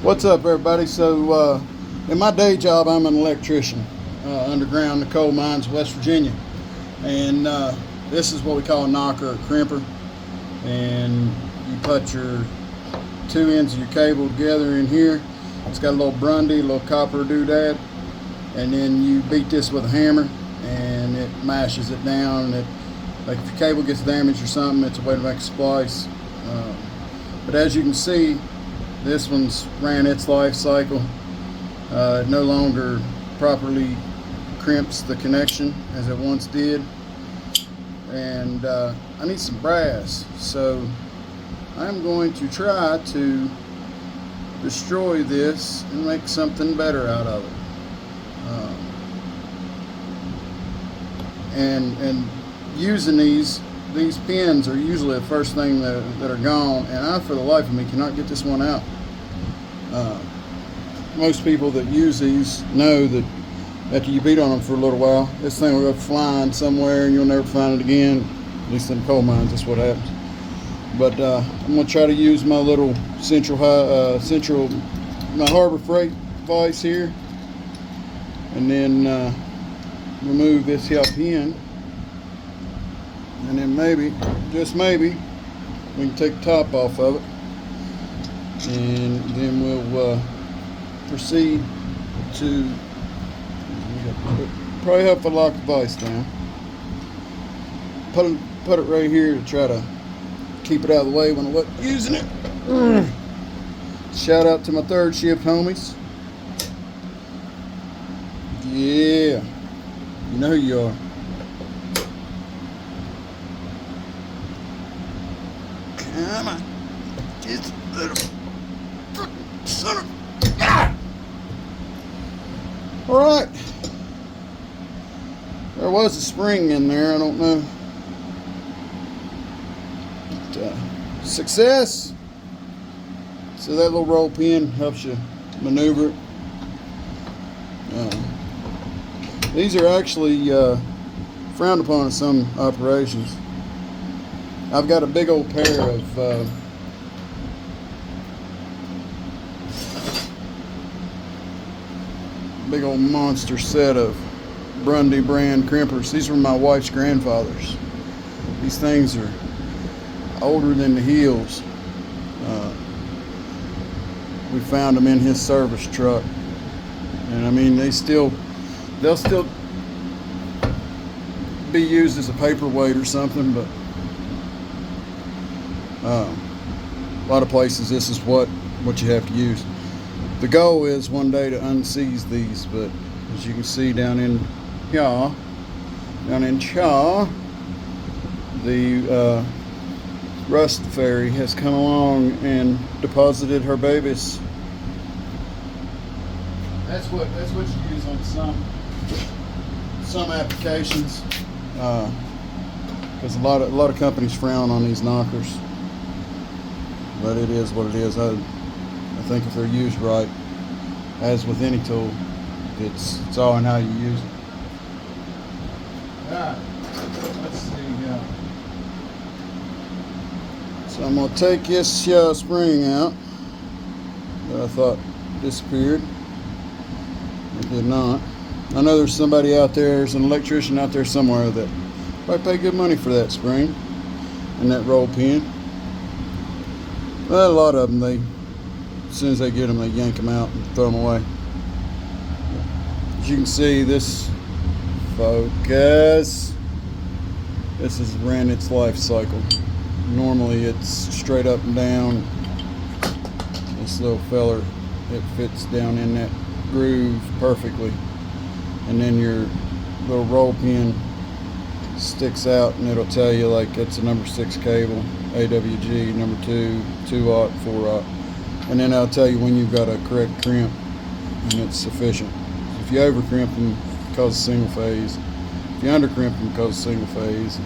What's up, everybody? So, in my day job, I'm an electrician underground in the coal mines of West Virginia. And this is what we call a knocker or crimper. And you put your two ends of your cable together in here. It's got a little Grundy, a little copper doodad. And then you beat this with a hammer and it mashes it down. Like if your cable gets damaged or something, it's a way to make a splice. But as you can see, this one's ran its life cycle. It no longer properly crimps the connection as it once did. And I need some brass, so I'm going to try to destroy this and make something better out of it. And using these pins are usually the first thing that are gone, and I, for the life of me, cannot get this one out. Most people that use these know that after you beat on them for a little while, this thing will go flying somewhere and you'll never find it again. At least in coal mines, that's what happens. But I'm going to try to use my little my Harbor Freight vise here, and then remove this here pin. And then maybe, just maybe, we can take the top off of it. And then we'll proceed to, probably help if I lock the vise down. Put it right here to try to keep it out of the way when I look using it. Shout out to my third shift homies. Yeah, you know who you are. Come on. Just a little son of... Ah! Alright. There was a spring in there, I don't know. But, success! So that little roll pin helps you maneuver it. These are actually frowned upon in some operations. I've got a big old pair of big old monster set of Grundy brand crimpers. These were my wife's grandfather's. These things are older than the hills. We found them in his service truck, and I mean they'll still be used as a paperweight or something, but a lot of places this is what you have to use. The goal is one day to unseize these, but as you can see down in Chaw, the Rust Fairy has come along and deposited her babies. That's what you use on some applications, because a lot of companies frown on these knockers. But it is what it is. I think if they're used right, as with any tool, it's all in how you use it. Alright, let's see. So I'm going to take this spring out that I thought disappeared. It did not. I know there's somebody out there's an electrician out there somewhere that probably pay good money for that spring and that roll pin. Well, a lot of them, as soon as they get them, they yank them out and throw them away. As you can see, this focus, this has ran its life cycle. Normally it's straight up and down. This little feller, it fits down in that groove perfectly. And then your little roll pin sticks out and it'll tell you like it's a number 6 cable, AWG, number 2, 2/0, 4/0. And then I'll tell you when you've got a correct crimp and it's sufficient. If you over crimp them, it causes single phase. If you under crimp them, it causes single phase.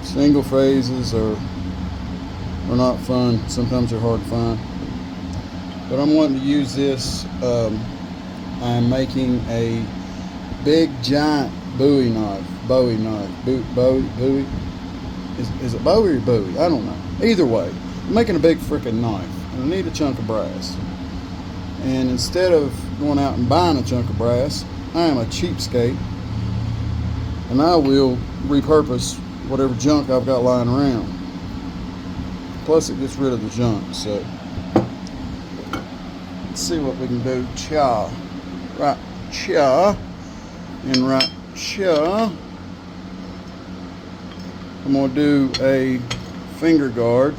Single phases are not fun. Sometimes they're hard to find. But I'm wanting to use this. I'm making a big giant Bowie knife. Bowie. Is it Bowie or Bowie? I don't know. Either way, I'm making a big freaking knife. and I need a chunk of brass. And instead of going out and buying a chunk of brass, I am a cheapskate, and I will repurpose whatever junk I've got lying around. Plus it gets rid of the junk. So let's see what we can do. Cha, right, cha, and right, cha. I'm gonna do a finger guard.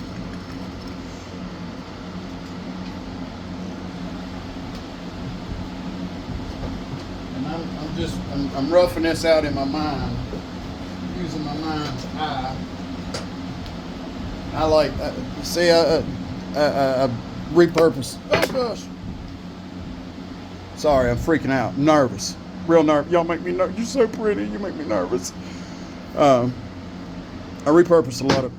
And I'm roughing this out in my mind, using my mind's eye. I like, see, I repurposed. Oh gosh. Sorry, I'm freaking out. Nervous. Real nervous. Y'all make me nervous. You're so pretty. You make me nervous. I repurposed a lot of,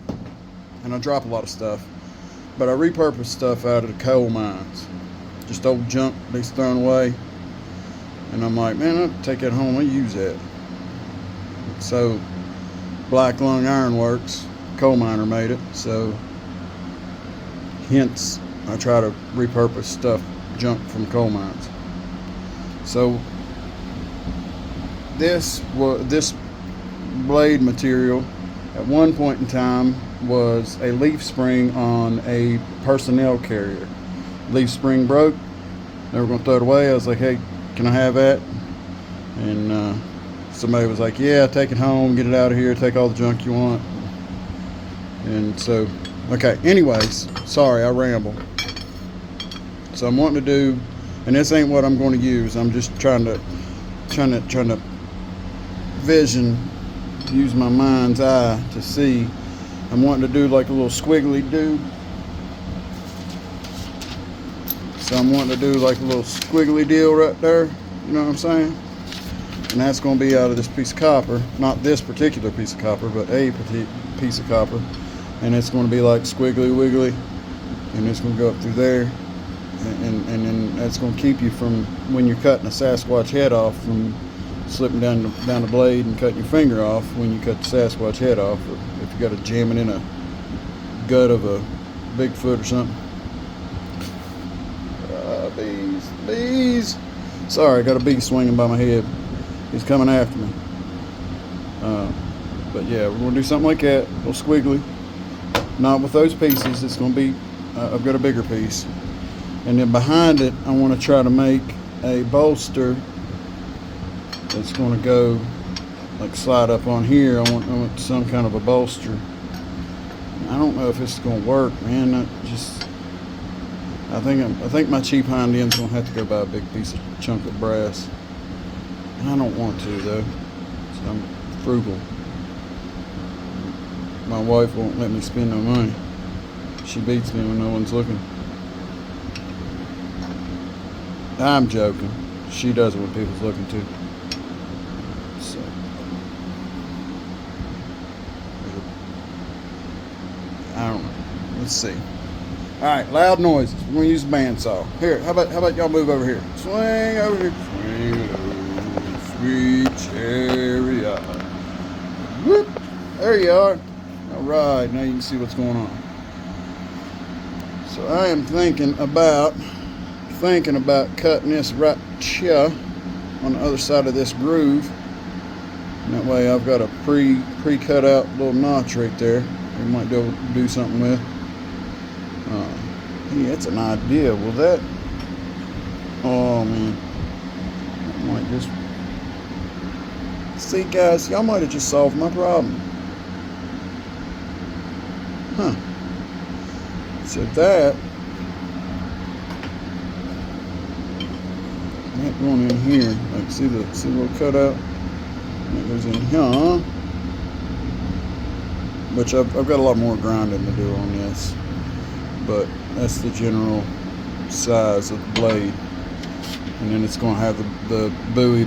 and I drop a lot of stuff, but I repurposed stuff out of the coal mines. Just old junk that's thrown away. And I'm like, man, I'll take that home. I'll use that. So, Black Lung Iron Works, coal miner made it. So, hence, I try to repurpose stuff, junk from coal mines. So, this blade material, at one point in time, was a leaf spring on a personnel carrier. Leaf spring broke. They were going to throw it away. I was like, hey, can I have that? And somebody was like, yeah, take it home, get it out of here, take all the junk you want. And so, okay, anyways, sorry, I ramble. So I'm wanting to do, and this ain't what I'm going to use. I'm just trying to vision, use my mind's eye to see. I'm wanting to do like a little squiggly dude. So I'm wanting to do like a little squiggly deal right there, you know what I'm saying? And that's going to be out of this piece of copper, not this particular piece of copper, but a piece of copper. And it's going to be like squiggly wiggly, and it's going to go up through there, and then that's going to keep you from, when you're cutting a Sasquatch head off, from slipping down the blade and cutting your finger off when you cut the Sasquatch head off, or if you got to jam it in a gut of a Bigfoot or something. Bees. Sorry, I got a bee swinging by my head. He's coming after me. But yeah, we're going to do something like that, a little squiggly. Not with those pieces. It's going to be, I've got a bigger piece. And then behind it, I want to try to make a bolster that's going to go, like, slide up on here. I want some kind of a bolster. I don't know if this is going to work, man. I think my cheap hind end's gonna have to go buy a big chunk of brass. And I don't want to though. So I'm frugal. My wife won't let me spend no money. She beats me when no one's looking. I'm joking. She does it when people's looking too. So I don't know. Let's see. Alright, loud noises. We're going to use a bandsaw. Here, how about y'all move over here? Swing over here. Swing over, sweet chariot. Whoop. There you are. Alright, now you can see what's going on. So I am thinking about cutting this right here on the other side of this groove. And that way I've got a pre-cut out little notch right there. We might be able to do something with. Yeah, that's an idea. Will that? Oh man, I might just see, guys. Y'all might have just solved my problem. Huh? So that going in here. Like, see the little cutout that goes in here. Which I've got a lot more grinding to do on this. But that's the general size of the blade, and then it's going to have the bowie.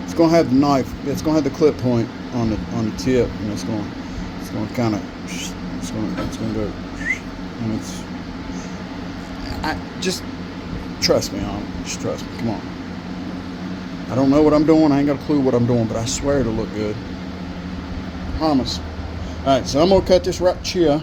It's going to have the knife. It's going to have the clip point on the tip, and it's going to kind of go, and just trust me on it. Just trust me. Come on. I don't know what I'm doing. I ain't got a clue what I'm doing, but I swear it'll look good. Promise. All right, so I'm gonna cut this right here.